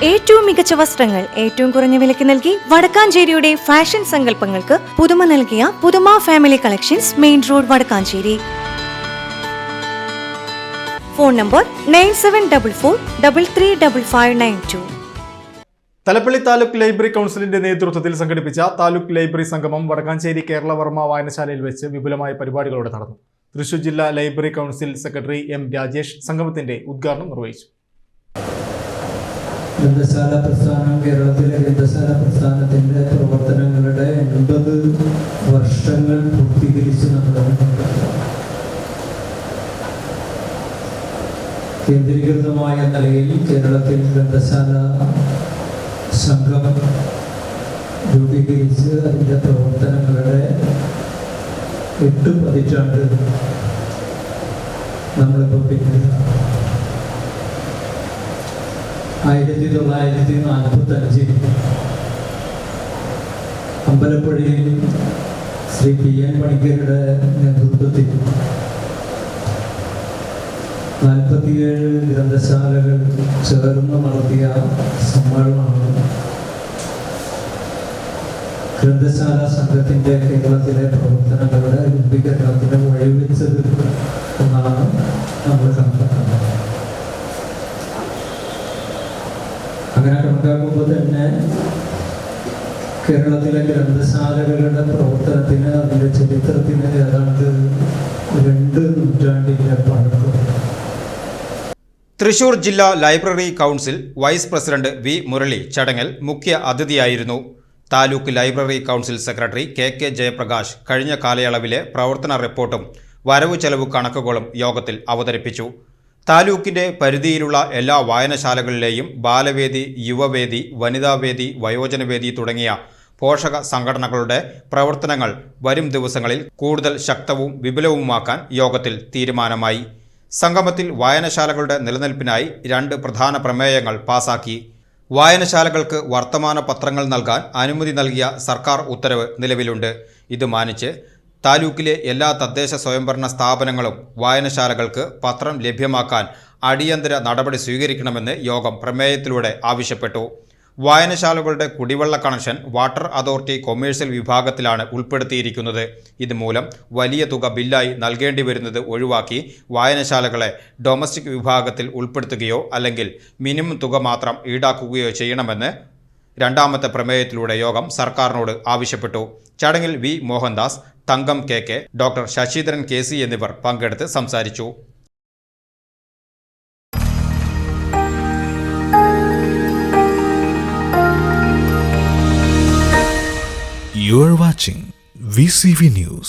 ഏറ്റവും മികച്ച വസ്ത്രങ്ങൾ ഏറ്റവും കുറഞ്ഞ വിലയ്ക്ക് നൽകി വടക്കാഞ്ചേരിയുടെ ഫാഷൻ സങ്കല്പങ്ങൾക്ക് പുതുമ നൽകിയ പുതുമ family collections, main road, Vadakkanchery. Phone number 9744335592. Thalappally taluk library കൗൺസിലിന്റെ നേതൃത്വത്തിൽ സംഘടിപ്പിച്ച താലൂക്ക് ലൈബ്രറി സംഗമം വടക്കാഞ്ചേരി കേരളവർമ്മ വായനശാലയിൽ വെച്ച് വിപുലമായ പരിപാടികളോടെ നടന്നു. തൃശൂർ ജില്ലാ library council secretary M Rajesh സംഗമത്തിന്റെ ഉദ്ഘാടനം നിർവഹിച്ചു. ഗ്രന്ഥശാല പ്രസ്ഥാനം കേരളത്തിലെ ഗ്രന്ഥശാല പ്രസ്ഥാനത്തിന്റെ പ്രവർത്തനങ്ങളുടെ 80 വർഷങ്ങൾ പൂർത്തീകരിച്ചു നടന്നു. കേന്ദ്രീകൃതമായ നിലയിൽ കേരളത്തിൽ ഗ്രന്ഥശാല സംഘം രൂപീകരിച്ച് അതിൻ്റെ പ്രവർത്തനങ്ങളുടെ 8 പതിറ്റാണ്ട് നമ്മളിപ്പോൾ പിന്നിടുക. 1945 അമ്പലപ്പുഴയിൽ ശ്രീ PN പണിക്കരുടെ നേതൃത്വത്തിൽ 47 ഗ്രന്ഥശാലകൾ ചേർന്ന് നടത്തിയ സമ്മേളനമാണ് ഗ്രന്ഥശാല സംഘത്തിൻ്റെ കേരളത്തിലെ പ്രവർത്തനങ്ങളുടെ രൂപീകരണത്തിന് വഴിവെച്ചത് എന്നാണ് നമ്മൾ കണക്കാക്കുന്നത്. അങ്ങനെ കണക്കാക്കുമ്പോൾ തന്നെ കേരളത്തിലെ ഗ്രന്ഥശാലകളുടെ പ്രവർത്തനത്തിന്, അതിൻ്റെ ചരിത്രത്തിന് ഏതാണ്ട് 2 നൂറ്റാണ്ടിൻ്റെ പഴക്കം. തൃശൂർ ജില്ലാ library council vice president V Murali ചടങ്ങിൽ മുഖ്യ അതിഥിയായിരുന്നു. Taluk library council secretary KK Jayaprakash കഴിഞ്ഞ കാലയളവിലെ പ്രവർത്തന റിപ്പോർട്ടും വരവ് ചെലവ് കണക്കുകളും യോഗത്തിൽ അവതരിപ്പിച്ചു. താലൂക്കിന്റെ പരിധിയിലുള്ള എല്ലാ വായനശാലകളിലെയും ബാലവേദി, യുവവേദി, വനിതാവേദി, വയോജനവേദി തുടങ്ങിയ പോഷക സംഘടനകളുടെ പ്രവർത്തനങ്ങൾ വരും ദിവസങ്ങളിൽ കൂടുതൽ ശക്തവും വിപുലവുമാക്കാൻ യോഗത്തിൽ തീരുമാനമായി. സംഗമത്തിൽ വായനശാലകളുടെ നിലനിൽപ്പിനായി 2 പ്രധാന പ്രമേയങ്ങൾ പാസാക്കി. വായനശാലകൾക്ക് വർത്തമാന പത്രങ്ങൾ നൽകാൻ അനുമതി നൽകിയ സർക്കാർ ഉത്തരവ് നിലവിലുണ്ട്. ഇത് മാനിച്ച് താലൂക്കിലെ എല്ലാ തദ്ദേശ സ്വയംഭരണ സ്ഥാപനങ്ങളും വായനശാലകൾക്ക് പത്രം ലഭ്യമാക്കാൻ അടിയന്തര നടപടി സ്വീകരിക്കണമെന്ന് യോഗം പ്രമേയത്തിലൂടെ ആവശ്യപ്പെട്ടു. വായനശാലകളുടെ കുടിവെള്ള കണക്ഷൻ വാട്ടർ അതോറിറ്റി കൊമേഴ്സ്യൽ വിഭാഗത്തിലാണ് ഉൾപ്പെടുത്തിയിരിക്കുന്നത്. ഇതുമൂലം വലിയ തുക ബില്ലായി നൽകേണ്ടി വരുന്നത് ഒഴിവാക്കി വായനശാലകളെ ഡൊമസ്റ്റിക് വിഭാഗത്തിൽ ഉൾപ്പെടുത്തുകയോ അല്ലെങ്കിൽ മിനിമം തുക മാത്രം ഈടാക്കുകയോ ചെയ്യണമെന്ന് രണ്ടാമത്തെ പ്രമേയത്തിലൂടെ യോഗം സർക്കാരിനോട് ആവശ്യപ്പെട്ടു. ചടങ്ങിൽ വി മോഹൻദാസ്, തങ്കം KK, ഡോക്ടർ ശശിധരൻ KC എന്നിവർ പങ്കെടുത്ത് സംസാരിച്ചു. You are watching VCV News.